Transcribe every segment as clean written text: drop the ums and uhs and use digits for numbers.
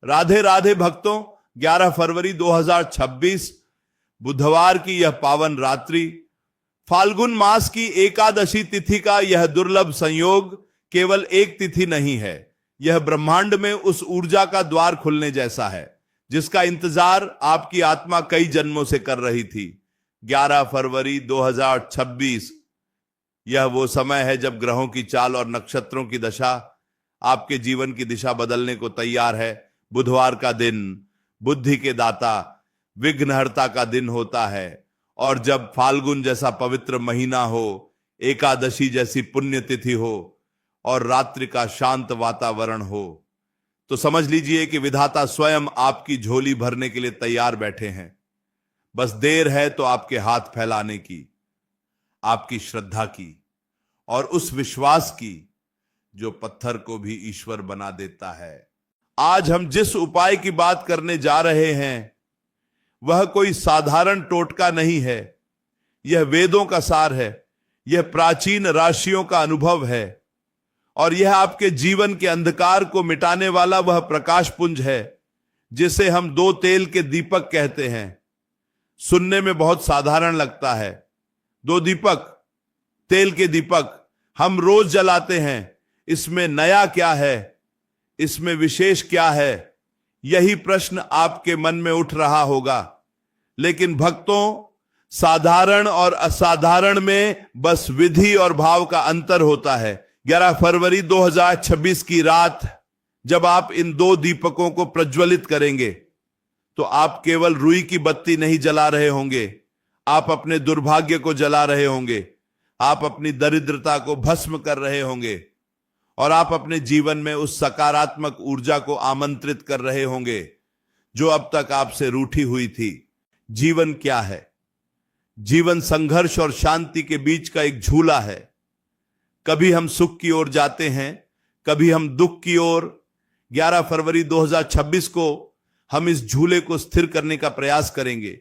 राधे राधे भक्तों, 11 फरवरी 2026 बुधवार की यह पावन रात्रि, फाल्गुन मास की एकादशी तिथि का यह दुर्लभ संयोग केवल एक तिथि नहीं है, यह ब्रह्मांड में उस ऊर्जा का द्वार खुलने जैसा है जिसका इंतजार आपकी आत्मा कई जन्मों से कर रही थी। 11 फरवरी 2026 यह वो समय है जब ग्रहों की चाल और नक्षत्रों की दशा आपके जीवन की दिशा बदलने को तैयार है। बुधवार का दिन बुद्धि के दाता, विघ्नहर्ता का दिन होता है, और जब फाल्गुन जैसा पवित्र महीना हो, एकादशी जैसी पुण्यतिथि हो और रात्रि का शांत वातावरण हो, तो समझ लीजिए कि विधाता स्वयं आपकी झोली भरने के लिए तैयार बैठे हैं। बस देर है तो आपके हाथ फैलाने की, आपकी श्रद्धा की और उस विश्वास की जो पत्थर को भी ईश्वर बना देता है। आज हम जिस उपाय की बात करने जा रहे हैं वह कोई साधारण टोटका नहीं है, यह वेदों का सार है, यह प्राचीन राशियों का अनुभव है और यह आपके जीवन के अंधकार को मिटाने वाला वह प्रकाश पुंज है जिसे हम 2 तेल के दीपक कहते हैं। सुनने में बहुत साधारण लगता है, 2 दीपक, तेल के दीपक हम रोज जलाते हैं, इसमें नया क्या है, इसमें विशेष क्या है, यही प्रश्न आपके मन में उठ रहा होगा। लेकिन भक्तों, साधारण और असाधारण में बस विधि और भाव का अंतर होता है। 11 फरवरी 2026 की रात जब आप इन 2 दीपकों को प्रज्वलित करेंगे तो आप केवल रुई की बत्ती नहीं जला रहे होंगे, आप अपने दुर्भाग्य को जला रहे होंगे, आप अपनी दरिद्रता को भस्म कर रहे होंगे और आप अपने जीवन में उस सकारात्मक ऊर्जा को आमंत्रित कर रहे होंगे जो अब तक आपसे रूठी हुई थी। जीवन क्या है? जीवन संघर्ष और शांति के बीच का एक झूला है। कभी हम सुख की ओर जाते हैं, कभी हम दुख की ओर। 11 फरवरी 2026 को हम इस झूले को स्थिर करने का प्रयास करेंगे।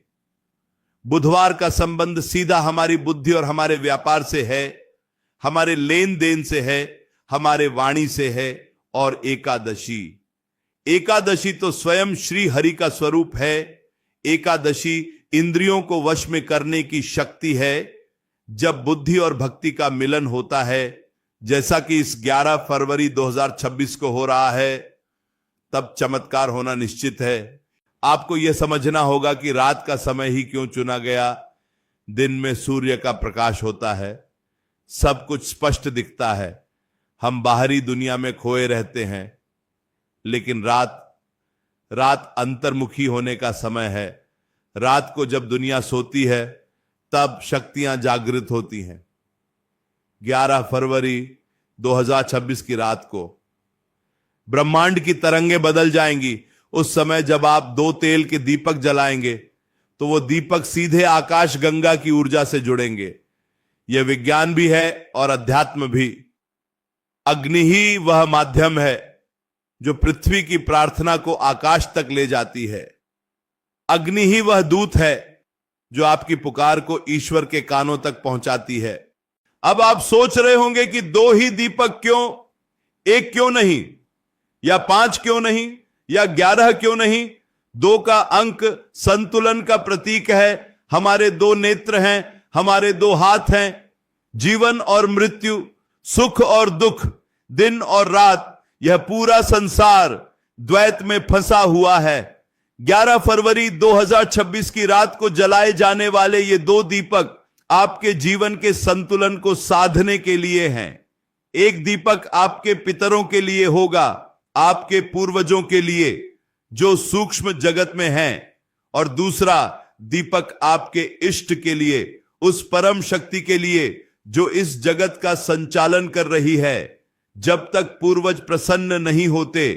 बुधवार का संबंध सीधा हमारी बुद्धि और हमारे व्यापार से है, हमारे लेन देन से है, हमारे वाणी से है। और एकादशी तो स्वयं श्री हरि का स्वरूप है। एकादशी इंद्रियों को वश में करने की शक्ति है। जब बुद्धि और भक्ति का मिलन होता है, जैसा कि इस 11 फरवरी 2026 को हो रहा है, तब चमत्कार होना निश्चित है। आपको यह समझना होगा कि रात का समय ही क्यों चुना गया। दिन में सूर्य का प्रकाश होता है, सब कुछ स्पष्ट दिखता है, हम बाहरी दुनिया में खोए रहते हैं। लेकिन रात अंतर्मुखी होने का समय है। रात को जब दुनिया सोती है तब शक्तियां जागृत होती हैं। 11 फरवरी 2026 की रात को ब्रह्मांड की तरंगें बदल जाएंगी। उस समय जब आप 2 तेल के दीपक जलाएंगे तो वो दीपक सीधे आकाश गंगा की ऊर्जा से जुड़ेंगे। यह विज्ञान भी है और अध्यात्म भी। अग्नि ही वह माध्यम है जो पृथ्वी की प्रार्थना को आकाश तक ले जाती है। अग्नि ही वह दूत है जो आपकी पुकार को ईश्वर के कानों तक पहुंचाती है। अब आप सोच रहे होंगे कि 2 ही दीपक क्यों, 1 क्यों नहीं, या 5 क्यों नहीं, या 11 क्यों नहीं? 2 का अंक संतुलन का प्रतीक है। हमारे 2 नेत्र हैं, हमारे 2 हाथ हैं। जीवन और मृत्यु, सुख और दुख, दिन और रात, यह पूरा संसार द्वैत में फंसा हुआ है। 11 फरवरी 2026 की रात को जलाए जाने वाले ये 2 दीपक आपके जीवन के संतुलन को साधने के लिए हैं। एक दीपक आपके पितरों के लिए होगा, आपके पूर्वजों के लिए जो सूक्ष्म जगत में हैं, और दूसरा दीपक आपके इष्ट के लिए, उस परम शक्ति के लिए जो इस जगत का संचालन कर रही है। जब तक पूर्वज प्रसन्न नहीं होते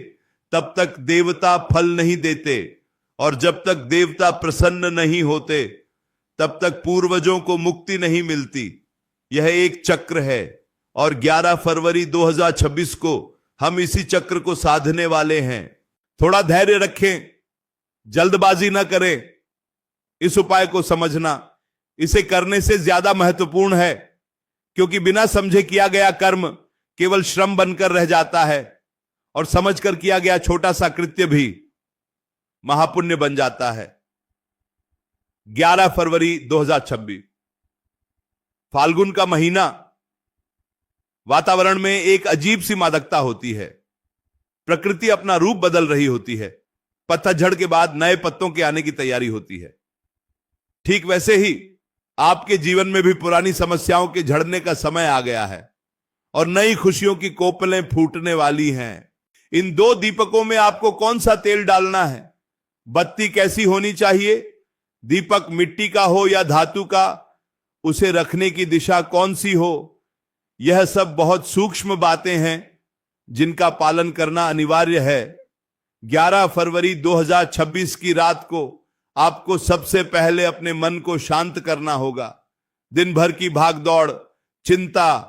तब तक देवता फल नहीं देते, और जब तक देवता प्रसन्न नहीं होते तब तक पूर्वजों को मुक्ति नहीं मिलती। यह एक चक्र है और 11 फरवरी 2026 को हम इसी चक्र को साधने वाले हैं। थोड़ा धैर्य रखें, जल्दबाजी ना करें। इस उपाय को समझना इसे करने से ज्यादा महत्वपूर्ण है, क्योंकि बिना समझे किया गया कर्म केवल श्रम बनकर रह जाता है और समझकर किया गया छोटा सा कृत्य भी महापुण्य बन जाता है। 11 फरवरी 2026 फाल्गुन का महीना, वातावरण में एक अजीब सी मादकता होती है। प्रकृति अपना रूप बदल रही होती है। पतझड़ के बाद नए पत्तों के आने की तैयारी होती है। ठीक वैसे ही आपके जीवन में भी पुरानी समस्याओं के झड़ने का समय आ गया है और नई खुशियों की कोपलें फूटने वाली हैं। इन 2 दीपकों में आपको कौन सा तेल डालना है? बत्ती कैसी होनी चाहिए? दीपक मिट्टी का हो या धातु का? उसे रखने की दिशा कौन सी हो? यह सब बहुत सूक्ष्म बातें हैं जिनका पालन करना अनिवार्य है। 11 फरवरी 2026 की रात को आपको सबसे पहले अपने मन को शांत करना होगा। दिन भर की भागदौड़, चिंता,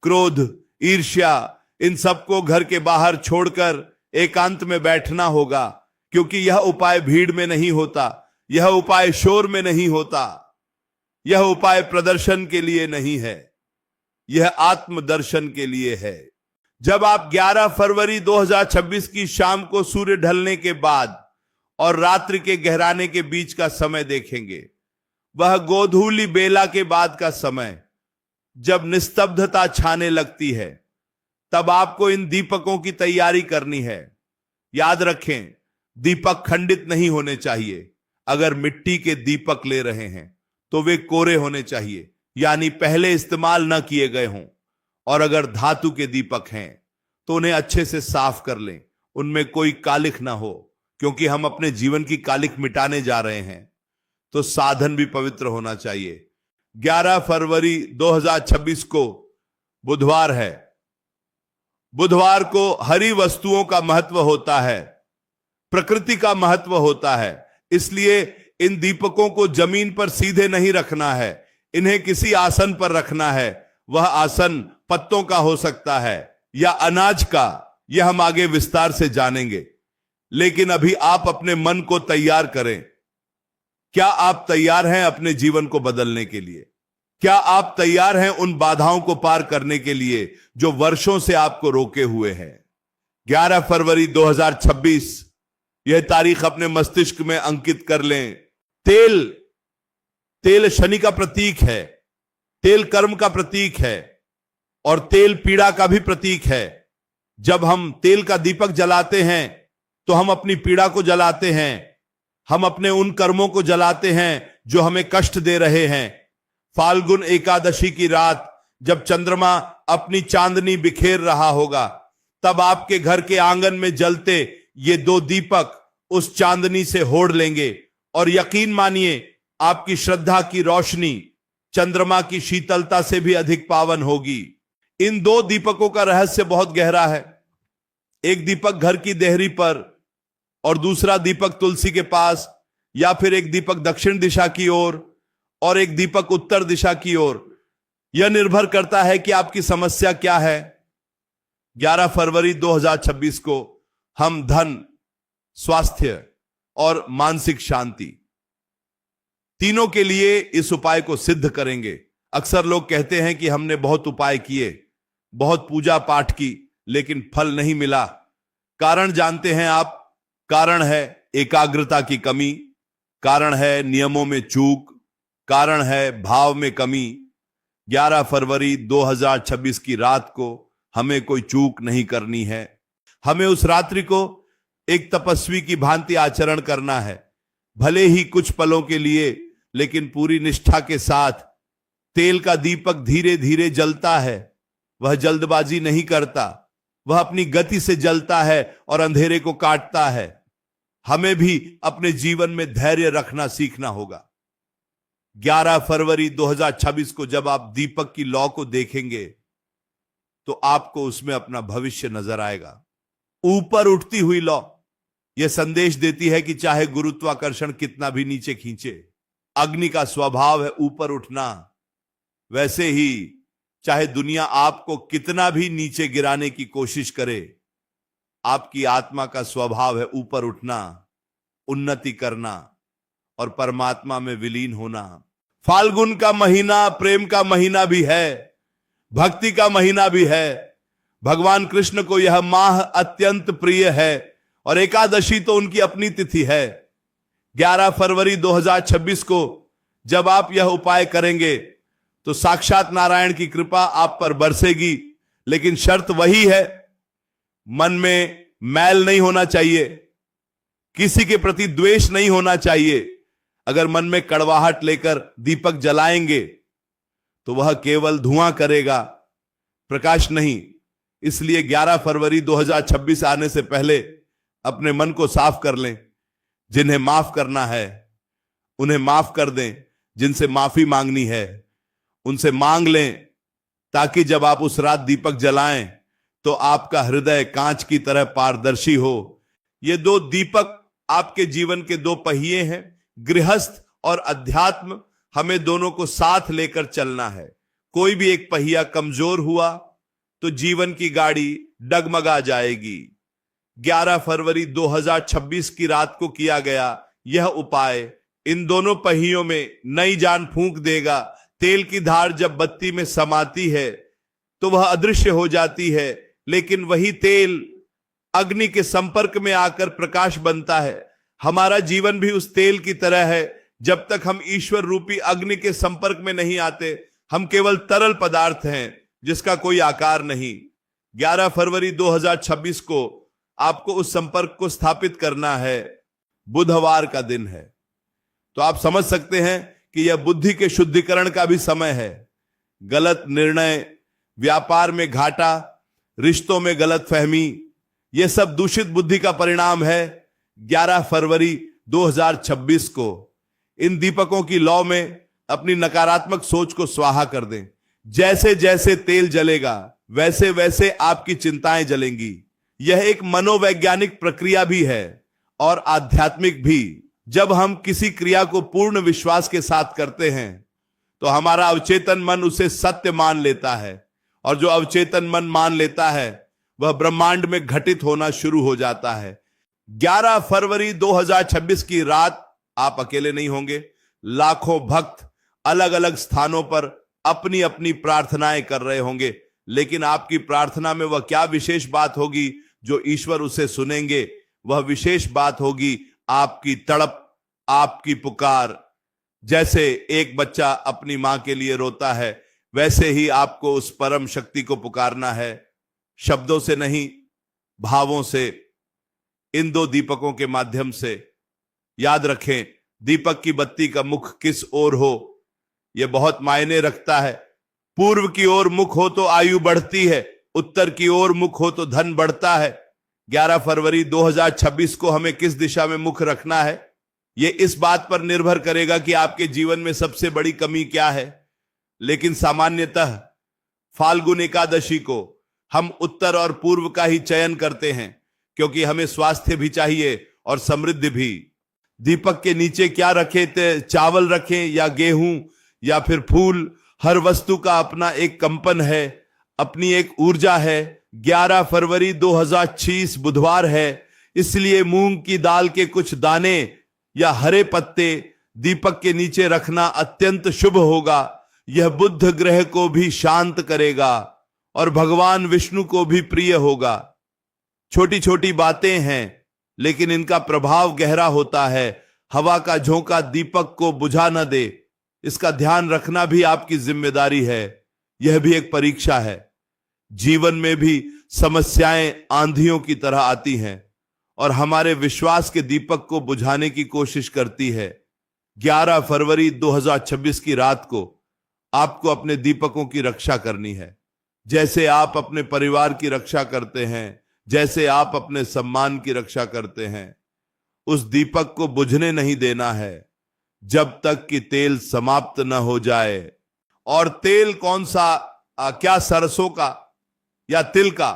क्रोध, ईर्ष्या, इन सबको घर के बाहर छोड़कर एकांत में बैठना होगा, क्योंकि यह उपाय भीड़ में नहीं होता, यह उपाय शोर में नहीं होता, यह उपाय प्रदर्शन के लिए नहीं है, यह आत्मदर्शन के लिए है। जब आप 11 फरवरी 2026 की शाम को सूर्य ढलने के बाद और रात्रि के गहराने के बीच का समय देखेंगे, वह गोधूली बेला के बाद का समय, जब निस्तब्धता छाने लगती है, तब आपको इन दीपकों की तैयारी करनी है। याद रखें, दीपक खंडित नहीं होने चाहिए। अगर मिट्टी के दीपक ले रहे हैं तो वे कोरे होने चाहिए, यानी पहले इस्तेमाल न किए गए हों। और अगर धातु के दीपक हैं तो उन्हें अच्छे से साफ कर लें, उनमें कोई कालिख ना हो, क्योंकि हम अपने जीवन की कालिख मिटाने जा रहे हैं। तो साधन भी पवित्र होना चाहिए। 11 फरवरी 2026 को बुधवार है। बुधवार को हरी वस्तुओं का महत्व होता है, प्रकृति का महत्व होता है। इसलिए इन दीपकों को जमीन पर सीधे नहीं रखना है, इन्हें किसी आसन पर रखना है। वह आसन पत्तों का हो सकता है या अनाज का, यह हम आगे विस्तार से जानेंगे। लेकिन अभी आप अपने मन को तैयार करें। क्या आप तैयार हैं अपने जीवन को बदलने के लिए? क्या आप तैयार हैं उन बाधाओं को पार करने के लिए जो वर्षों से आपको रोके हुए हैं? 11 फरवरी 2026, यह तारीख अपने मस्तिष्क में अंकित कर लें। तेल शनि का प्रतीक है, तेल कर्म का प्रतीक है और तेल पीड़ा का भी प्रतीक है। जब हम तेल का दीपक जलाते हैं तो हम अपनी पीड़ा को जलाते हैं, हम अपने उन कर्मों को जलाते हैं जो हमें कष्ट दे रहे हैं। फाल्गुन एकादशी की रात जब चंद्रमा अपनी चांदनी बिखेर रहा होगा, तब आपके घर के आंगन में जलते ये 2 दीपक उस चांदनी से होड़ लेंगे और यकीन मानिए, आपकी श्रद्धा की रोशनी चंद्रमा की शीतलता से भी अधिक पावन होगी। इन 2 दीपकों का रहस्य बहुत गहरा है। एक दीपक घर की देहरी पर और दूसरा दीपक तुलसी के पास, या फिर एक दीपक दक्षिण दिशा की ओर और एक दीपक उत्तर दिशा की ओर। यह निर्भर करता है कि आपकी समस्या क्या है। 11 फरवरी 2026 को हम धन, स्वास्थ्य और मानसिक शांति तीनों के लिए इस उपाय को सिद्ध करेंगे। अक्सर लोग कहते हैं कि हमने बहुत उपाय किए, बहुत पूजा पाठ की, लेकिन फल नहीं मिला। कारण जानते हैं आप? कारण है एकाग्रता की कमी, कारण है नियमों में चूक, कारण है भाव में कमी। 11 फरवरी 2026 की रात को हमें कोई चूक नहीं करनी है। हमें उस रात्रि को एक तपस्वी की भांति आचरण करना है, भले ही कुछ पलों के लिए, लेकिन पूरी निष्ठा के साथ। तेल का दीपक धीरे धीरे जलता है, वह जल्दबाजी नहीं करता, वह अपनी गति से जलता है और अंधेरे को काटता है। हमें भी अपने जीवन में धैर्य रखना सीखना होगा। 11 फरवरी 2026 को जब आप दीपक की लौ को देखेंगे तो आपको उसमें अपना भविष्य नजर आएगा। ऊपर उठती हुई लौ यह संदेश देती है कि चाहे गुरुत्वाकर्षण कितना भी नीचे खींचे, अग्नि का स्वभाव है ऊपर उठना। वैसे ही चाहे दुनिया आपको कितना भी नीचे गिराने की कोशिश करे, आपकी आत्मा का स्वभाव है ऊपर उठना, उन्नति करना और परमात्मा में विलीन होना। फाल्गुन का महीना प्रेम का महीना भी है, भक्ति का महीना भी है। भगवान कृष्ण को यह माह अत्यंत प्रिय है और एकादशी तो उनकी अपनी तिथि है। 11 फरवरी 2026 को जब आप यह उपाय करेंगे तो साक्षात नारायण की कृपा आप पर बरसेगी। लेकिन शर्त वही है, मन में मैल नहीं होना चाहिए, किसी के प्रति द्वेष नहीं होना चाहिए। अगर मन में कड़वाहट लेकर दीपक जलाएंगे तो वह केवल धुआं करेगा, प्रकाश नहीं। इसलिए 11 फरवरी 2026 आने से पहले अपने मन को साफ कर लें। जिन्हें माफ करना है उन्हें माफ कर दें, जिनसे माफी मांगनी है उनसे मांग लें, ताकि जब आप उस रात दीपक जलाएं तो आपका हृदय कांच की तरह पारदर्शी हो। ये दो दीपक आपके जीवन के दो पहिए हैं, गृहस्थ और अध्यात्म। हमें दोनों को साथ लेकर चलना है। कोई भी एक पहिया कमजोर हुआ तो जीवन की गाड़ी डगमगा जाएगी। 11 फरवरी 2026 की रात को किया गया यह उपाय इन दोनों पहियों में नई जान फूंक देगा। तेल की धार जब बत्ती में समाती है तो वह अदृश्य हो जाती है, लेकिन वही तेल अग्नि के संपर्क में आकर प्रकाश बनता है। हमारा जीवन भी उस तेल की तरह है। जब तक हम ईश्वर रूपी अग्नि के संपर्क में नहीं आते, हम केवल तरल पदार्थ हैं जिसका कोई आकार नहीं। 11 फरवरी 2026 को आपको उस संपर्क को स्थापित करना है। बुधवार का दिन है, तो आप समझ सकते हैं कि यह बुद्धि के शुद्धिकरण का भी समय है। गलत निर्णय, व्यापार में घाटा, रिश्तों में गलतफहमी, यह सब दूषित बुद्धि का परिणाम है। 11 फरवरी 2026 को इन दीपकों की लौ में अपनी नकारात्मक सोच को स्वाहा कर दें। जैसे जैसे तेल जलेगा वैसे वैसे आपकी चिंताएं जलेंगी। यह एक मनोवैज्ञानिक प्रक्रिया भी है और आध्यात्मिक भी। जब हम किसी क्रिया को पूर्ण विश्वास के साथ करते हैं तो हमारा अवचेतन मन उसे सत्य मान लेता है, और जो अवचेतन मन मान लेता है वह ब्रह्मांड में घटित होना शुरू हो जाता है। 11 फरवरी 2026 की रात आप अकेले नहीं होंगे। लाखों भक्त अलग अलग स्थानों पर अपनी अपनी प्रार्थनाएं कर रहे होंगे, लेकिन आपकी प्रार्थना में वह क्या विशेष बात होगी जो ईश्वर उसे सुनेंगे? वह विशेष बात होगी आपकी तड़प, आपकी पुकार। जैसे एक बच्चा अपनी मां के लिए रोता है, वैसे ही आपको उस परम शक्ति को पुकारना है, शब्दों से नहीं, भावों से। इन दो दीपकों के माध्यम से याद रखें, दीपक की बत्ती का मुख किस ओर हो यह बहुत मायने रखता है। पूर्व की ओर मुख हो तो आयु बढ़ती है, उत्तर की ओर मुख हो तो धन बढ़ता है। 11 फरवरी 2026 को हमें किस दिशा में मुख रखना है, यह इस बात पर निर्भर करेगा कि आपके जीवन में सबसे बड़ी कमी क्या है। लेकिन सामान्यतः फाल्गुन एकादशी को हम उत्तर और पूर्व का ही चयन करते हैं, क्योंकि हमें स्वास्थ्य भी चाहिए और समृद्धि भी। दीपक के नीचे क्या रखें, चावल रखें या गेहूं या फिर फूल, हर वस्तु का अपना एक कंपन है, अपनी एक ऊर्जा है। 11 फरवरी 2026 बुधवार है, इसलिए मूंग की दाल के कुछ दाने या हरे पत्ते दीपक के नीचे रखना अत्यंत शुभ होगा। यह बुध ग्रह को भी शांत करेगा और भगवान विष्णु को भी प्रिय होगा। छोटी छोटी बातें हैं, लेकिन इनका प्रभाव गहरा होता है। हवा का झोंका दीपक को बुझा न दे, इसका ध्यान रखना भी आपकी जिम्मेदारी है। यह भी एक परीक्षा है। जीवन में भी समस्याएं आंधियों की तरह आती हैं और हमारे विश्वास के दीपक को बुझाने की कोशिश करती है। 11 फरवरी 2026 की रात को आपको अपने दीपकों की रक्षा करनी है, जैसे आप अपने परिवार की रक्षा करते हैं, जैसे आप अपने सम्मान की रक्षा करते हैं। उस दीपक को बुझने नहीं देना है जब तक कि तेल समाप्त न हो जाए। और तेल कौन सा, क्या सरसों का या तिल का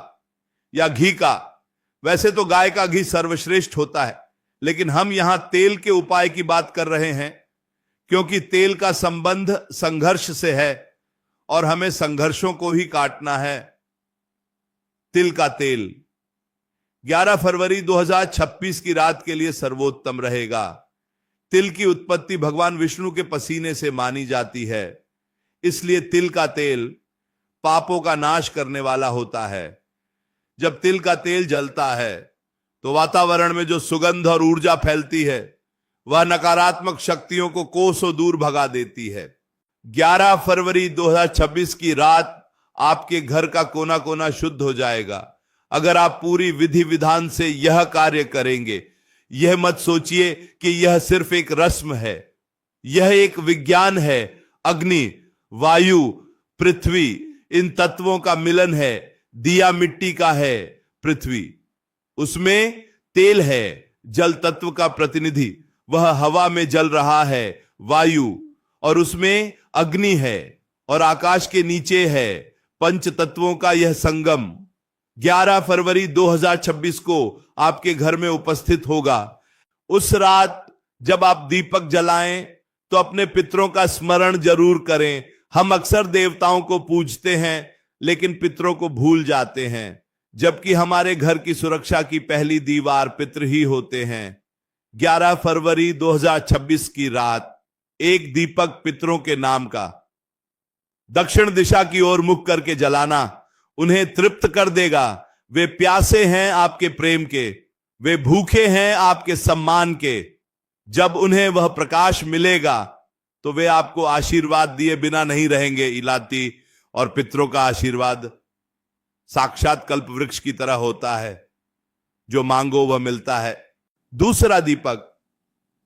या घी का? वैसे तो गाय का घी सर्वश्रेष्ठ होता है, लेकिन हम यहां तेल के उपाय की बात कर रहे हैं, क्योंकि तेल का संबंध संघर्ष से है और हमें संघर्षों को ही काटना है। तिल का तेल 11 फरवरी 2026 की रात के लिए सर्वोत्तम रहेगा। तिल की उत्पत्ति भगवान विष्णु के पसीने से मानी जाती है, इसलिए तिल का तेल पापों का नाश करने वाला होता है। जब तिल का तेल जलता है तो वातावरण में जो सुगंध और ऊर्जा फैलती है वह नकारात्मक शक्तियों को कोसों दूर भगा देती है। 11 फरवरी 2026 की रात आपके घर का कोना कोना शुद्ध हो जाएगा अगर आप पूरी विधि विधान से यह कार्य करेंगे। यह मत सोचिए कि यह सिर्फ एक रस्म है, यह एक विज्ञान है। अग्नि, वायु, पृथ्वी, इन तत्वों का मिलन है। दिया मिट्टी का है, पृथ्वी, उसमें तेल है, जल तत्व का प्रतिनिधि, वह हवा में जल रहा है, वायु, और उसमें अग्नि है, और आकाश के नीचे है पंच तत्वों का यह संगम 11 फरवरी 2026 को आपके घर में उपस्थित होगा। उस रात जब आप दीपक जलाएं तो अपने पितरों का स्मरण जरूर करें। हम अक्सर देवताओं को पूजते हैं लेकिन पितरों को भूल जाते हैं, जबकि हमारे घर की सुरक्षा की पहली दीवार पितर ही होते हैं। 11 फरवरी 2026 की रात एक दीपक पितरों के नाम का दक्षिण दिशा की ओर मुख करके जलाना उन्हें तृप्त कर देगा। वे प्यासे हैं आपके प्रेम के, वे भूखे हैं आपके सम्मान के। जब उन्हें वह प्रकाश मिलेगा तो वे आपको आशीर्वाद दिए बिना नहीं रहेंगे। इलाती और पितरों का आशीर्वाद साक्षात कल्प वृक्ष की तरह होता है, जो मांगो वह मिलता है। दूसरा दीपक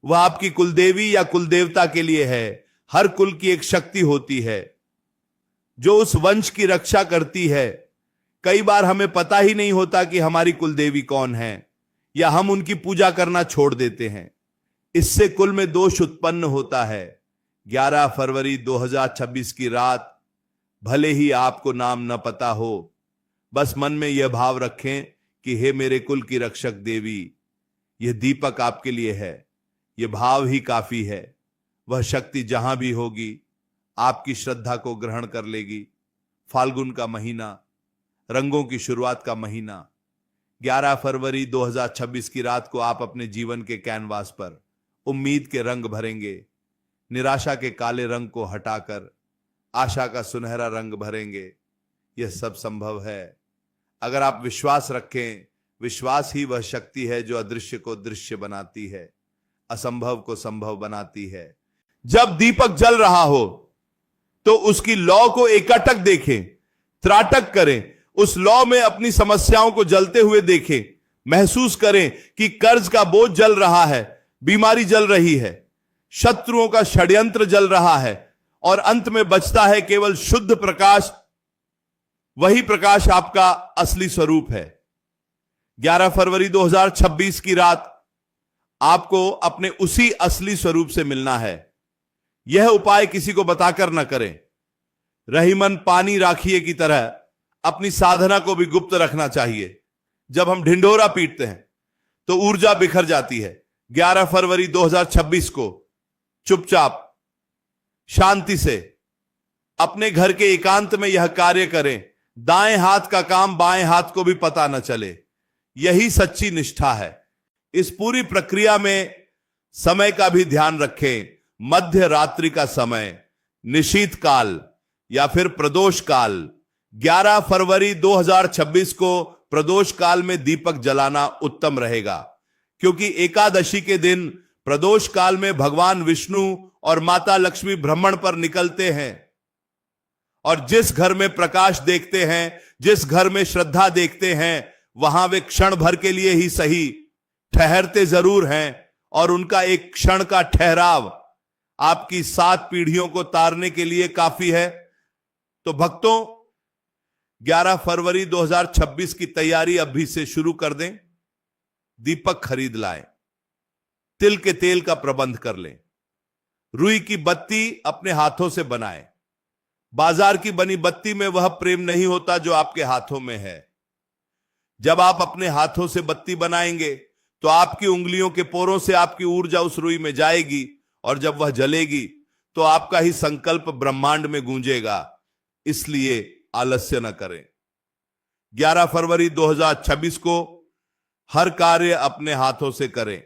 वह आपकी कुलदेवी या कुलदेवता के लिए है। हर कुल की एक शक्ति होती है जो उस वंश की रक्षा करती है। कई बार हमें पता ही नहीं होता कि हमारी कुलदेवी कौन है, या हम उनकी पूजा करना छोड़ देते हैं। इससे कुल में दोष उत्पन्न होता है। 11 फरवरी 2026 की रात भले ही आपको नाम न पता हो, बस मन में यह भाव रखें कि हे मेरे कुल की रक्षक देवी, यह दीपक आपके लिए है। यह भाव ही काफी है। वह शक्ति जहां भी होगी आपकी श्रद्धा को ग्रहण कर लेगी। फाल्गुन का महीना, रंगों की शुरुआत का महीना। 11 फरवरी 2026 की रात को आप अपने जीवन के कैनवास पर उम्मीद के रंग भरेंगे। निराशा के काले रंग को हटाकर आशा का सुनहरा रंग भरेंगे। यह सब संभव है अगर आप विश्वास रखें। विश्वास ही वह शक्ति है जो अदृश्य को दृश्य बनाती है, असंभव को संभव बनाती है। जब दीपक जल रहा हो तो उसकी लौ को एकाटक देखें, त्राटक करें। उस लौ में अपनी समस्याओं को जलते हुए देखें। महसूस करें कि कर्ज का बोझ जल रहा है, बीमारी जल रही है, शत्रुओं का षड्यंत्र जल रहा है, और अंत में बचता है केवल शुद्ध प्रकाश। वही प्रकाश आपका असली स्वरूप है। 11 फरवरी 2026 की रात आपको अपने उसी असली स्वरूप से मिलना है। यह उपाय किसी को बताकर न करें। रहीमन पानी राखिए की तरह अपनी साधना को भी गुप्त रखना चाहिए। जब हम ढिंढोरा पीटते हैं तो ऊर्जा बिखर जाती है। 11 फरवरी 2026 को चुपचाप शांति से अपने घर के एकांत में यह कार्य करें। दाएं हाथ का काम बाएं हाथ को भी पता न चले। यही सच्ची निष्ठा है। इस पूरी प्रक्रिया में समय का भी ध्यान रखें। मध्य रात्रि का समय, निशीत काल या फिर प्रदोष काल। 11 फरवरी 2026 को प्रदोष काल में दीपक जलाना उत्तम रहेगा, क्योंकि एकादशी के दिन प्रदोष काल में भगवान विष्णु और माता लक्ष्मी भ्रमण पर निकलते हैं। और जिस घर में प्रकाश देखते हैं, जिस घर में श्रद्धा देखते हैं, वहां वे क्षण भर के लिए ही सही ठहरते जरूर हैं, और उनका एक क्षण का ठहराव आपकी 7 पीढ़ियों को तारने के लिए काफी है। तो भक्तों, 11 फरवरी 2026 की तैयारी अभी से शुरू कर दें। दीपक खरीद लाएं, तिल के तेल का प्रबंध कर लें, रुई की बत्ती अपने हाथों से बनाएं। बाजार की बनी बत्ती में वह प्रेम नहीं होता जो आपके हाथों में है। जब आप अपने हाथों से बत्ती बनाएंगे तो आपकी उंगलियों के पोरों से आपकी ऊर्जा उस रुई में जाएगी, और जब वह जलेगी तो आपका ही संकल्प ब्रह्मांड में गूंजेगा। इसलिए आलस्य न करें। 11 फरवरी 2026 को हर कार्य अपने हाथों से करें।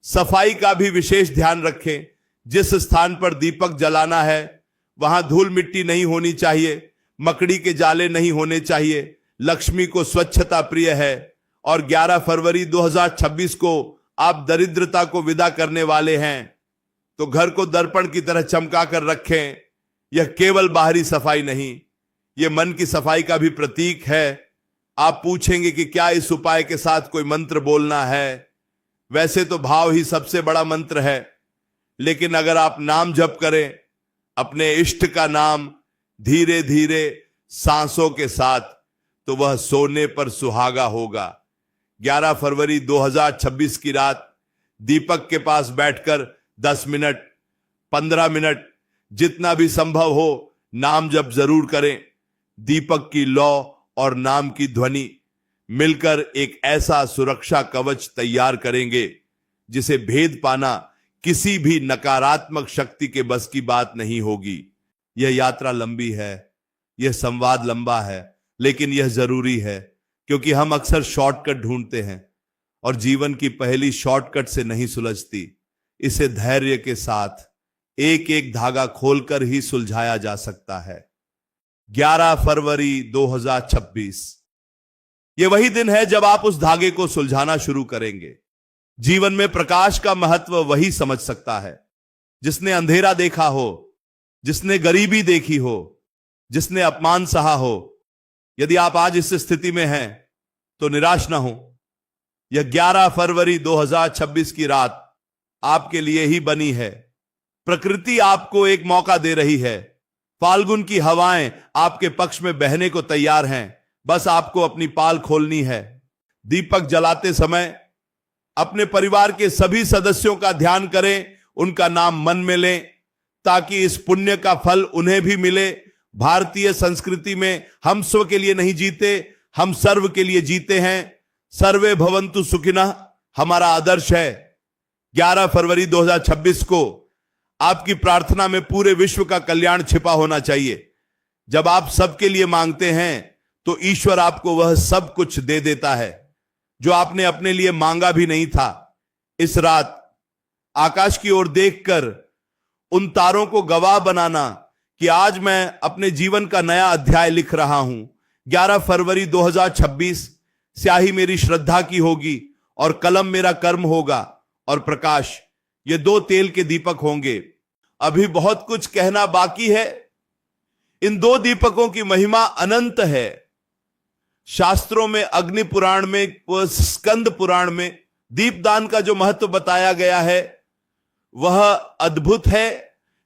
सफाई का भी विशेष ध्यान रखें। जिस स्थान पर दीपक जलाना है वहां धूल मिट्टी नहीं होनी चाहिए, मकड़ी के जाले नहीं होने चाहिए। लक्ष्मी को स्वच्छता प्रिय है, और 11 फरवरी 2026 को आप दरिद्रता को विदा करने वाले हैं तो घर को दर्पण की तरह चमका कर रखें। यह केवल बाहरी सफाई नहीं, यह मन की सफाई का भी प्रतीक है। आप पूछेंगे कि क्या इस उपाय के साथ कोई मंत्र बोलना है? वैसे तो भाव ही सबसे बड़ा मंत्र है, लेकिन अगर आप नाम जप करें अपने इष्ट का नाम धीरे धीरे सांसों के साथ, तो वह सोने पर सुहागा होगा। 11 फरवरी 2026 की रात दीपक के पास बैठकर 10 मिनट 15 मिनट जितना भी संभव हो नाम जप जरूर करें। दीपक की लौ और नाम की ध्वनि मिलकर एक ऐसा सुरक्षा कवच तैयार करेंगे जिसे भेद पाना किसी भी नकारात्मक शक्ति के बस की बात नहीं होगी। यह यात्रा लंबी है, यह संवाद लंबा है, लेकिन यह जरूरी है, क्योंकि हम अक्सर शॉर्टकट ढूंढते हैं और जीवन की पहेली शॉर्टकट से नहीं सुलझती। इसे धैर्य के साथ एक एक धागा खोलकर ही सुलझाया जा सकता है। 11 फरवरी 2026 यह वही दिन है जब आप उस धागे को सुलझाना शुरू करेंगे। जीवन में प्रकाश का महत्व वही समझ सकता है जिसने अंधेरा देखा हो, जिसने गरीबी देखी हो, जिसने अपमान सहा हो। यदि आप आज इस स्थिति में हैं तो निराश ना हो। यह 11 फरवरी 2026 की रात आपके लिए ही बनी है। प्रकृति आपको एक मौका दे रही है। फाल्गुन की हवाएं आपके पक्ष में बहने को तैयार हैं, बस आपको अपनी पाल खोलनी है। दीपक जलाते समय अपने परिवार के सभी सदस्यों का ध्यान करें, उनका नाम मन में लें, ताकि इस पुण्य का फल उन्हें भी मिले। भारतीय संस्कृति में हम स्व के लिए नहीं जीते, हम सर्व के लिए जीते हैं। सर्वे भवन्तु सुखिनः हमारा आदर्श है। 11 फरवरी 2026 को आपकी प्रार्थना में पूरे विश्व का कल्याण छिपा होना चाहिए। जब आप सबके लिए मांगते हैं तो ईश्वर आपको वह सब कुछ दे देता है जो आपने अपने लिए मांगा भी नहीं था। इस रात आकाश की ओर देखकर उन तारों को गवाह बनाना कि आज मैं अपने जीवन का नया अध्याय लिख रहा हूं। 11 फरवरी 2026 स्याही मेरी श्रद्धा की होगी और कलम मेरा कर्म होगा और प्रकाश ये 2 तेल के दीपक होंगे। अभी बहुत कुछ कहना बाकी है। इन 2 दीपकों की महिमा अनंत है। शास्त्रों में, अग्नि पुराण में व स्कंद पुराण में दीपदान का जो महत्व बताया गया है वह अद्भुत है।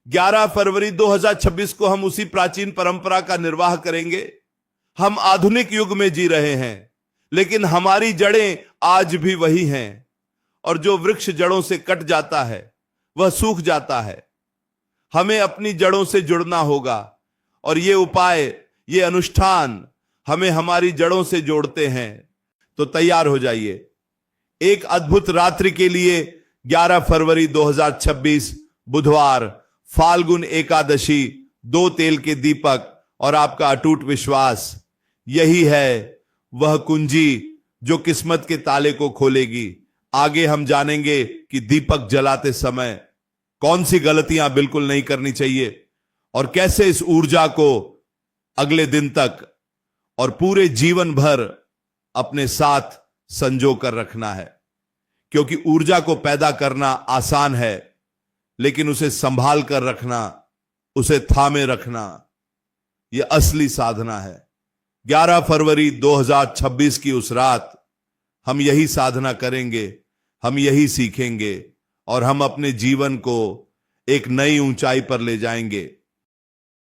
11 फरवरी 2026 को हम उसी प्राचीन परंपरा का निर्वाह करेंगे। हम आधुनिक युग में जी रहे हैं, लेकिन हमारी जड़ें आज भी वही हैं, और जो वृक्ष जड़ों से कट जाता है वह सूख जाता है। हमें अपनी जड़ों से जुड़ना होगा, और ये उपाय, ये अनुष्ठान हमें हमारी जड़ों से जोड़ते हैं। तो तैयार हो जाइए एक अद्भुत रात्रि के लिए। 11 फरवरी 2026 बुधवार, फाल्गुन एकादशी, 2 तेल के दीपक और आपका अटूट विश्वास, यही है वह कुंजी जो किस्मत के ताले को खोलेगी। आगे हम जानेंगे कि दीपक जलाते समय कौन सी गलतियां बिल्कुल नहीं करनी चाहिए और कैसे इस ऊर्जा को अगले दिन तक और पूरे जीवन भर अपने साथ संजो कर रखना है। क्योंकि ऊर्जा को पैदा करना आसान है, लेकिन उसे संभाल कर रखना, उसे थामे रखना, यह असली साधना है। 11 फरवरी 2026 की उस रात हम यही साधना करेंगे, हम यही सीखेंगे और हम अपने जीवन को एक नई ऊंचाई पर ले जाएंगे।